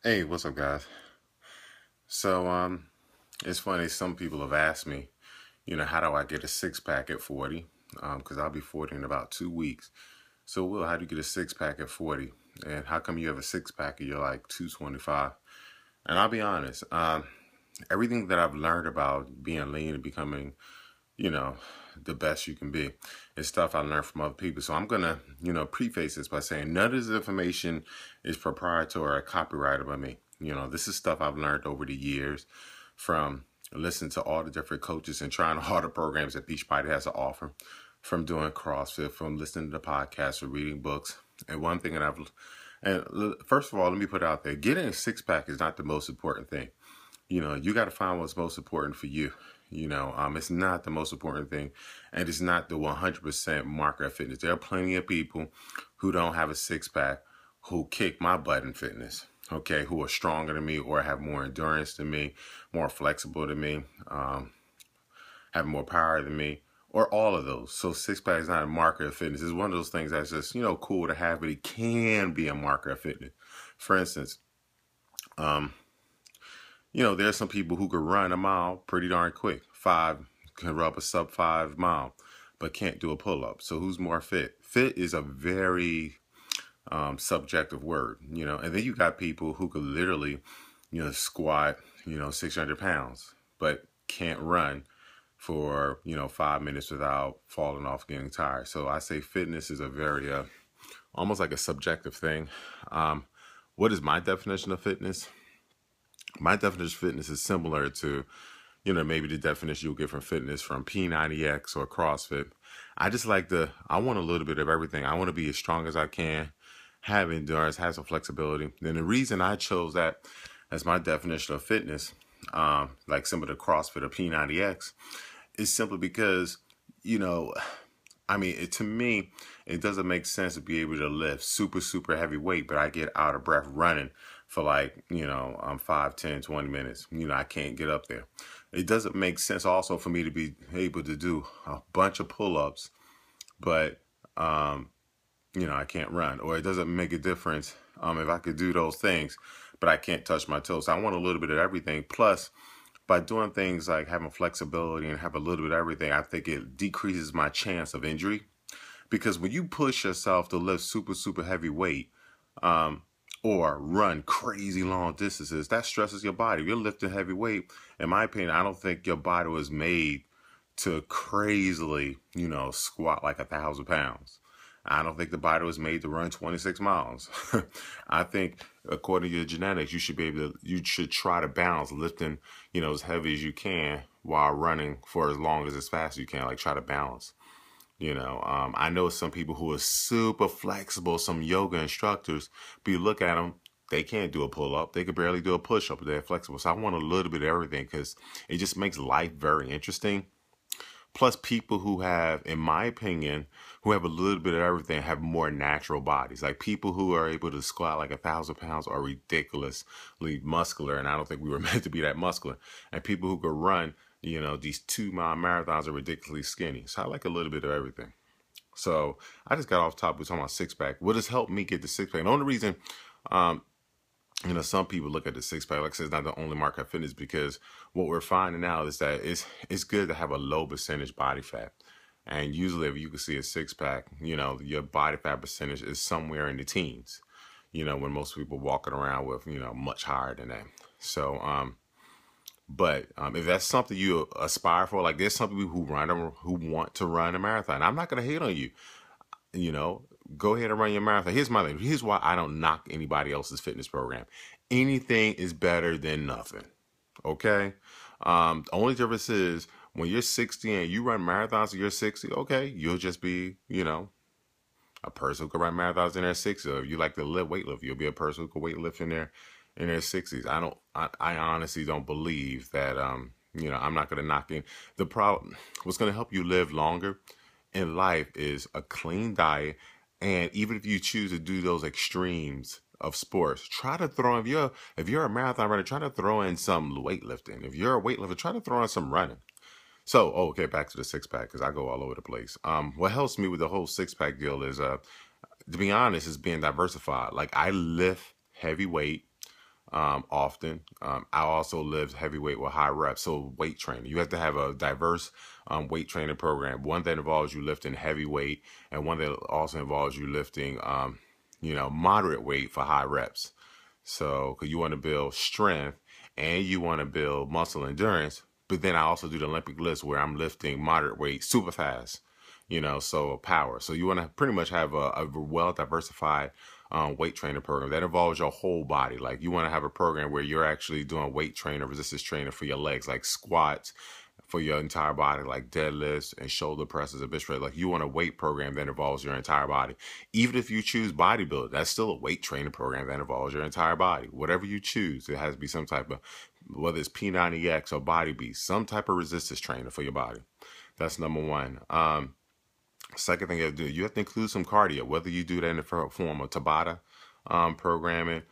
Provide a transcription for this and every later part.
Hey, what's up, guys? So, it's funny. Some people have asked me, how do I get a six pack at 40? Because I'll be 40 in about 2 weeks. So, Will, how do you get a six pack at 40? And how come you have a six pack and you're like 225? And I'll be honest, everything that I've learned about being lean and becoming, you know, the best you can be is stuff I learned from other people. So I'm gonna, preface this by saying none of this information is proprietary or copyrighted by me. This is stuff I've learned over the years from listening to all the different coaches and trying all the programs that Beachbody has to offer, from doing CrossFit, from listening to podcasts or reading books. And one thing that first of all, let me put it out there, getting a six pack is not the most important thing. You got to find what's most important for you. It's not the most important thing, and it's not the 100% marker of fitness. There are plenty of people who don't have a six pack who kick my butt in fitness, okay, who are stronger than me or have more endurance than me, more flexible than me, have more power than me, or all of those. So six pack is not a marker of fitness. It's one of those things that's just, cool to have, but it can be a marker of fitness. For instance, there's some people who could run a mile pretty darn quick. Can rub a sub 5 mile, but can't do a pull up. So who's more fit? Fit is a very subjective word, and then you got people who could literally, squat, 600 pounds, but can't run for, 5 minutes without falling off, getting tired. So I say fitness is a very, almost like a subjective thing. What is my definition of fitness? My definition of fitness is similar to, maybe the definition you'll get from fitness from P90X or CrossFit. I want a little bit of everything. I want to be as strong as I can, have endurance, have some flexibility. Then the reason I chose that as my definition of fitness, like some of the CrossFit or P90X, is simply because, to me, it doesn't make sense to be able to lift super, super heavy weight, but I get out of breath running for 5, 10, 20 minutes. I can't get up there. It doesn't make sense also for me to be able to do a bunch of pull-ups, but, I can't run. Or it doesn't make a difference if I could do those things, but I can't touch my toes. So I want a little bit of everything. Plus, by doing things like having flexibility and have a little bit of everything, I think it decreases my chance of injury. Because when you push yourself to lift super, super heavy weight, or run crazy long distances, that stresses your body. If you're lifting heavy weight, in my opinion, I don't think your body was made to crazily, squat like 1,000 pounds. I don't think the body was made to run 26 miles. I think, according to your genetics, you should try to balance lifting, as heavy as you can while running for as long as fast as you can. Like, try to balance. I know some people who are super flexible, some yoga instructors, but you look at them, they can't do a pull-up. They could barely do a push-up, but they're flexible. So I want a little bit of everything because it just makes life very interesting. Plus, people who have, in my opinion, who have a little bit of everything have more natural bodies. Like, people who are able to squat like 1,000 pounds are ridiculously muscular, and I don't think we were meant to be that muscular. And people who could run, these 2-mile marathons are ridiculously skinny. So I like a little bit of everything. So I just got off top. We're talking about six pack. What has helped me get the six pack? And the only reason, some people look at the six pack, like I said, it's not the only mark of fitness, because what we're finding out is that it's good to have a low percentage body fat. And usually if you can see a six pack, your body fat percentage is somewhere in the teens, when most people walking around with, much higher than that. So, but if that's something you aspire for, like there's some people who want to run a marathon. I'm not going to hate on you. Go ahead and run your marathon. Here's my thing. Here's why I don't knock anybody else's fitness program. Anything is better than nothing. Okay? The only difference is when you're 60 and you run marathons and you're 60, okay, you'll just be, a person who can run marathons in their 60s. Or if you like to lift weightlift, you'll be a person who can weightlift in their 60s. I honestly don't believe that, I'm not going to knock in. The problem, what's going to help you live longer in life is a clean diet. And even if you choose to do those extremes of sports, try to throw, if you're a marathon runner, try to throw in some weightlifting. If you're a weightlifter, try to throw in some running. So, okay, back to the six pack, because I go all over the place. What helps me with the whole six pack deal is, to be honest, is being diversified. Like, I lift heavy weight. often. I also lift heavyweight with high reps. So weight training, you have to have a diverse weight training program. One that involves you lifting heavyweight, and one that also involves you lifting, moderate weight for high reps. So, because you want to build strength and you want to build muscle endurance, but then I also do the Olympic lifts where I'm lifting moderate weight super fast, so power. So you want to pretty much have a well diversified weight training program that involves your whole body. Like you want to have a program where you're actually doing weight training, resistance training for your legs, like squats for your entire body, like deadlifts and shoulder presses and bench press. Like you want a weight program that involves your entire body. Even if you choose bodybuilding, that's still a weight training program that involves your entire body. Whatever you choose, it has to be some type of, whether it's P90X or Body Beast, some type of resistance training for your body. That's number one. Second thing you have to do, you have to include some cardio, whether you do that in the form of Tabata programming,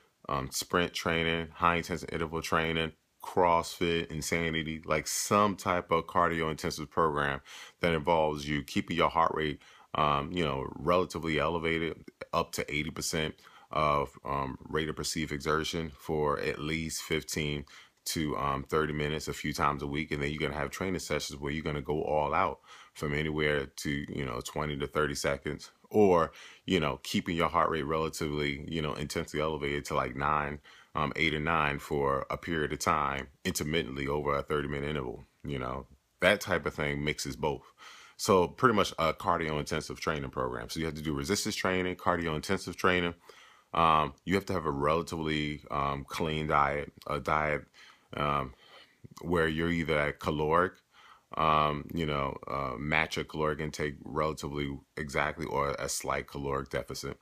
sprint training, high intensity interval training, CrossFit, Insanity, like some type of cardio intensive program that involves you keeping your heart rate, relatively elevated up to 80% of rate of perceived exertion for at least 15 to 30 minutes a few times a week. And then you're going to have training sessions where you're going to go all out from anywhere to, 20 to 30 seconds, or, keeping your heart rate relatively, intensely elevated to like 8 or 9 for a period of time, intermittently over a 30-minute interval. That type of thing mixes both. So pretty much a cardio intensive training program. So you have to do resistance training, cardio intensive training. You have to have a relatively clean diet, a diet where you're either at caloric, match a caloric intake relatively exactly, or a slight caloric deficit.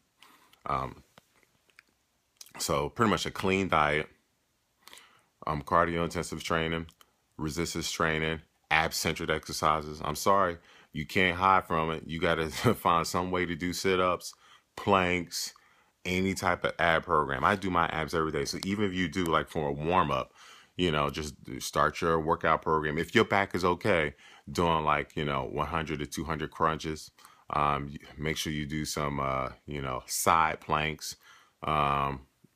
So pretty much a clean diet, cardio intensive training, resistance training, ab-centered exercises. I'm sorry, you can't hide from it. You got to find some way to do sit-ups, planks, any type of ab program. I do my abs every day. So even if you do like for a warm-up, just start your workout program. If your back is okay, doing like, 100 to 200 crunches. Make sure you do some, side planks,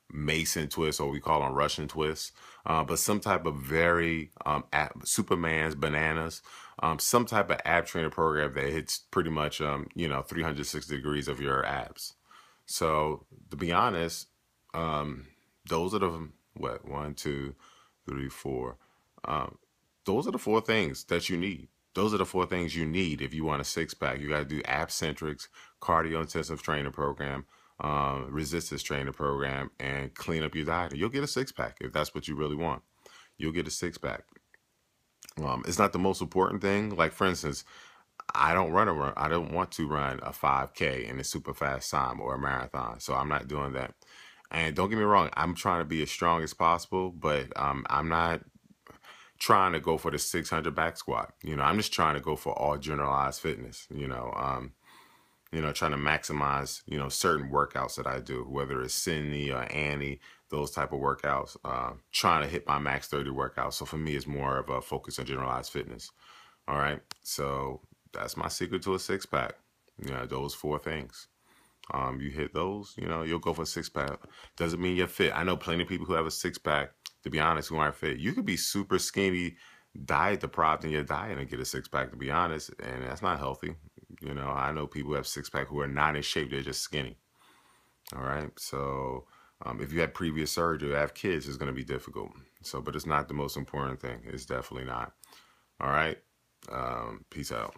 Mason twists, or we call them Russian twists, but some type of very Superman's bananas, some type of ab training program that hits pretty much 360 degrees of your abs. So to be honest, those are the what 1, 2, 3, 4. Those are the 4 things that you need. Those are the 4 things you need if you want a 6-pack. You got to do ab-centrics, cardio intensive training program, resistance training program, and clean up your diet. You'll get a 6-pack if that's what you really want. You'll get a 6-pack. It's not the most important thing. Like for instance, I don't want to run a 5K in a super fast time or a marathon, so I'm not doing that. And don't get me wrong, I'm trying to be as strong as possible, but I'm not trying to go for the 600 back squat. I'm just trying to go for all generalized fitness. Trying to maximize, certain workouts that I do, whether it's Sydney or Annie, those type of workouts, trying to hit my max 30 workouts. So for me, it's more of a focus on generalized fitness. All right. So that's my secret to a 6-pack. Those 4 things. You hit those, you'll go for a 6-pack. Doesn't mean you're fit. I know plenty of people who have a 6-pack, to be honest, who aren't fit. You could be super skinny, diet deprived in your diet and get a 6-pack, to be honest, and that's not healthy. I know people who have 6-pack who are not in shape, they're just skinny. All right. So if you had previous surgery or have kids, it's going to be difficult. So, but it's not the most important thing. It's definitely not. All right. Peace out.